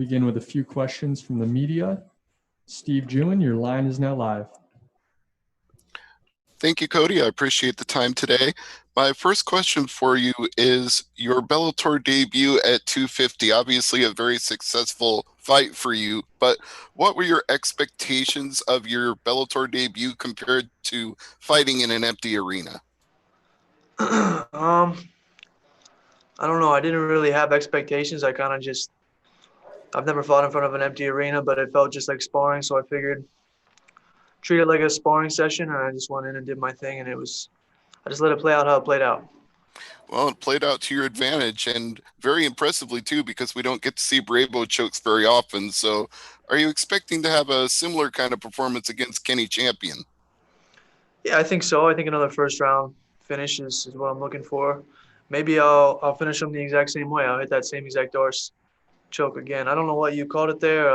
begin with a few questions from the media. Steve Jewin, your line is now live. Thank you, Cody. I appreciate the time today. My first question for you is your Bellator debut at 250, obviously a very successful fight for you, but what were your expectations of your Bellator debut compared to fighting in an empty arena? I don't know. I didn't really have expectations. I've never fought in front of an empty arena, but it felt just like sparring, so I figured treat it like a sparring session, and I just went in and did my thing, and I just let it play out how it played out. Well, it played out to your advantage, and very impressively too, because we don't get to see Bravo chokes very often. So are you expecting to have a similar kind of performance against Kenny Champion? Yeah, I think so. I think another first round finish is what I'm looking for. Maybe I'll finish him the exact same way. I'll hit that same exact Darce choke again. I don't know what you called it there.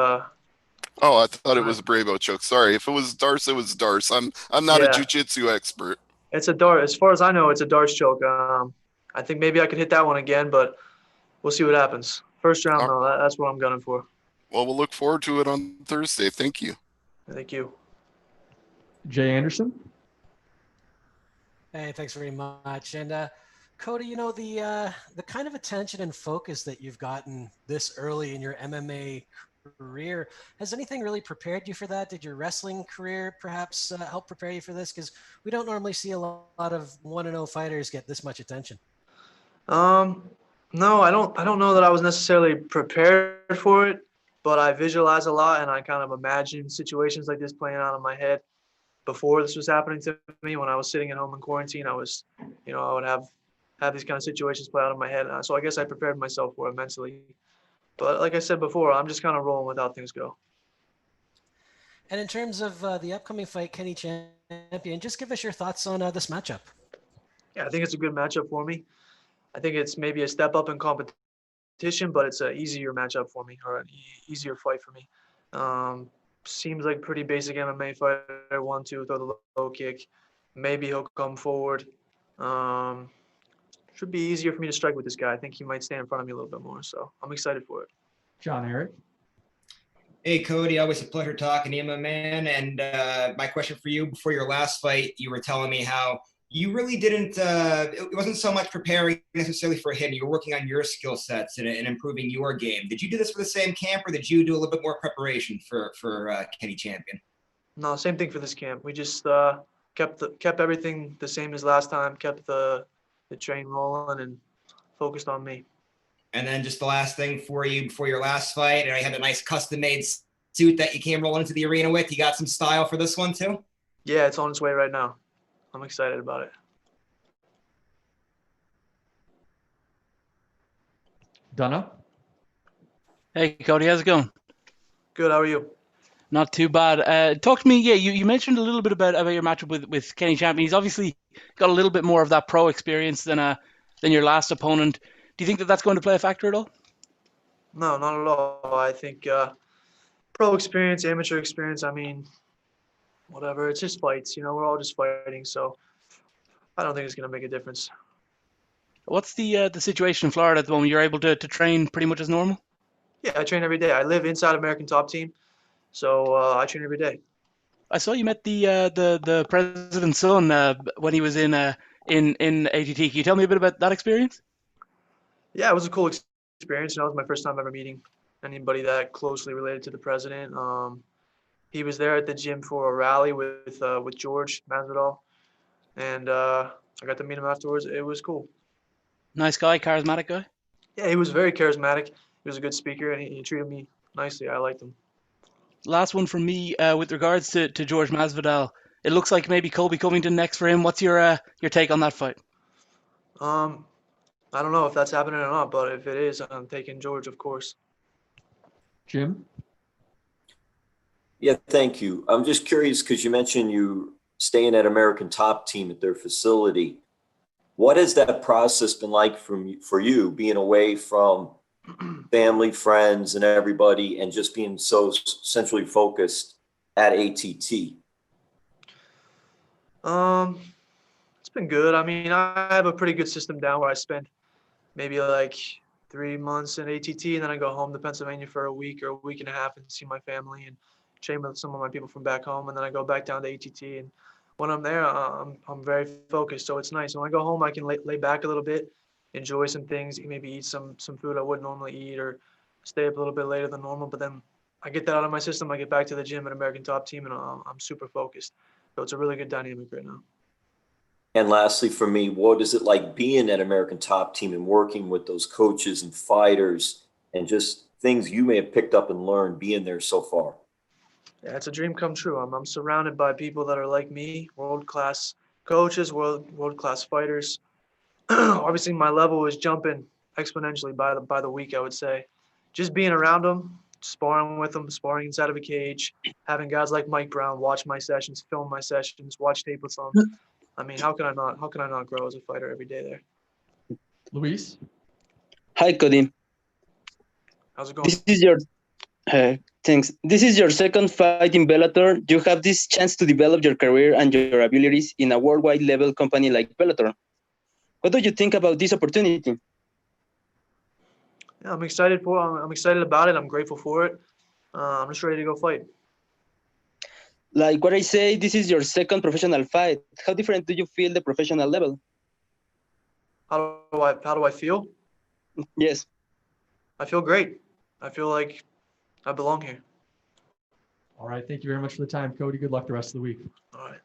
Oh, I thought it was a Bravo choke. Sorry, if it was Darce, it was Darce. I'm not a jiu-jitsu expert. It's a Darce. As far as I know, it's a Darce choke. I think maybe I could hit that one again, but we'll see what happens. First round, though, that's what I'm gunning for. Well, we'll look forward to it on Thursday. Thank you. Thank you. Jay Anderson. Hey, thanks very much. And Cody, you know, the kind of attention and focus that you've gotten this early in your MMA career, has anything really prepared you for that? Did your wrestling career perhaps help prepare you for this? Because we don't normally see a lot of 1-0 fighters get this much attention. No, I don't know that I was necessarily prepared for it, but I visualize a lot and I kind of imagine situations like this playing out in my head before this was happening to me. When I was sitting at home in quarantine, I would have these kind of situations play out in my head. So I guess I prepared myself for it mentally. But like I said before, I'm just kind of rolling with how things go. And in terms of the upcoming fight, Kenny Champion, just give us your thoughts on this matchup. Yeah, I think it's a good matchup for me. I think it's maybe a step up in competition, but it's an easier matchup for me, or an easier fight for me. Seems like pretty basic MMA fighter. 1-2, throw the low kick. Maybe he'll come forward. Should be easier for me to strike with this guy. I think he might stand in front of me a little bit more, so I'm excited for it. John Eric. Hey, Cody, always a pleasure talking to you, my man. And my question for you, before your last fight, you were telling me how you really didn't, it wasn't so much preparing necessarily for him. You were working on your skill sets and improving your game. Did you do this for the same camp, or did you do a little bit more preparation for Kenny Champion? No, same thing for this camp. We just kept everything the same as last time, kept the train rolling and focused on me. And then just the last thing for you before your last fight, and I had a nice custom-made suit that you came rolling into the arena with. You got some style for this one too? Yeah, it's on its way right now. I'm excited about it. Donna. Hey, Cody, how's it going? Good, how are you? Not too bad. Talk to me. Yeah, you mentioned a little bit about your matchup with Kenny Champion. He's obviously got a little bit more of that pro experience than your last opponent. Do you think that that's going to play a factor at all? No, not at all. I think pro experience, amateur experience, I mean, whatever. It's just fights. You know, we're all just fighting, so I don't think it's going to make a difference. What's the situation in Florida at the moment? You're able to train pretty much as normal? Yeah, I train every day. I live inside American Top Team, so I train every day. I saw you met the president's son when he was in ATT. Can you tell me a bit about that experience? Yeah, it was a cool experience. You know, it was my first time ever meeting anybody that closely related to the president. He was there at the gym for a rally with George Masvidal, and I got to meet him afterwards. It was cool. Nice guy, charismatic guy? Yeah, he was very charismatic. He was a good speaker, and he treated me nicely. I liked him. Last one from me with regards to George Masvidal. It looks like maybe Colby Covington next for him. What's your take on that fight? I don't know if that's happening or not, but if it is, I'm taking George, of course. Jim? Yeah, thank you. I'm just curious because you mentioned you staying at American Top Team at their facility. What has that process been like for you being away from family, friends, and everybody, and just being so centrally focused at ATT? It's been good. I mean, I have a pretty good system down where I spend maybe like 3 months in ATT, and then I go home to Pennsylvania for a week or a week and a half and see my family and train with some of my people from back home, and then I go back down to ATT. And when I'm there, I'm very focused, so it's nice. When I go home, I can lay back a little bit, enjoy some things, maybe eat some food I wouldn't normally eat, or stay up a little bit later than normal. But then I get that out of my system. I get back to the gym at American Top Team, and I'm super focused. So it's a really good dynamic right now. And lastly, for me, what is it like being at American Top Team and working with those coaches and fighters and just things you may have picked up and learned being there so far? Yeah, it's a dream come true. I'm surrounded by people that are like me, world-class coaches, world-class fighters. Obviously, my level is jumping exponentially by the week, I would say. Just being around them, sparring with them, sparring inside of a cage, having guys like Mike Brown watch my sessions, film my sessions, watch tape with them. I mean, how can I not grow as a fighter every day there? Luis? Hi, Cody. How's it going? Thanks. This is your second fight in Bellator. You have this chance to develop your career and your abilities in a worldwide level company like Bellator. What do you think about this opportunity? Yeah, I'm excited about it. I'm grateful for it. I'm just ready to go fight. Like what I say, this is your second professional fight. How different do you feel the professional level? How do I feel? Yes. I feel great. I feel like I belong here. All right. Thank you very much for the time, Cody. Good luck the rest of the week. All right.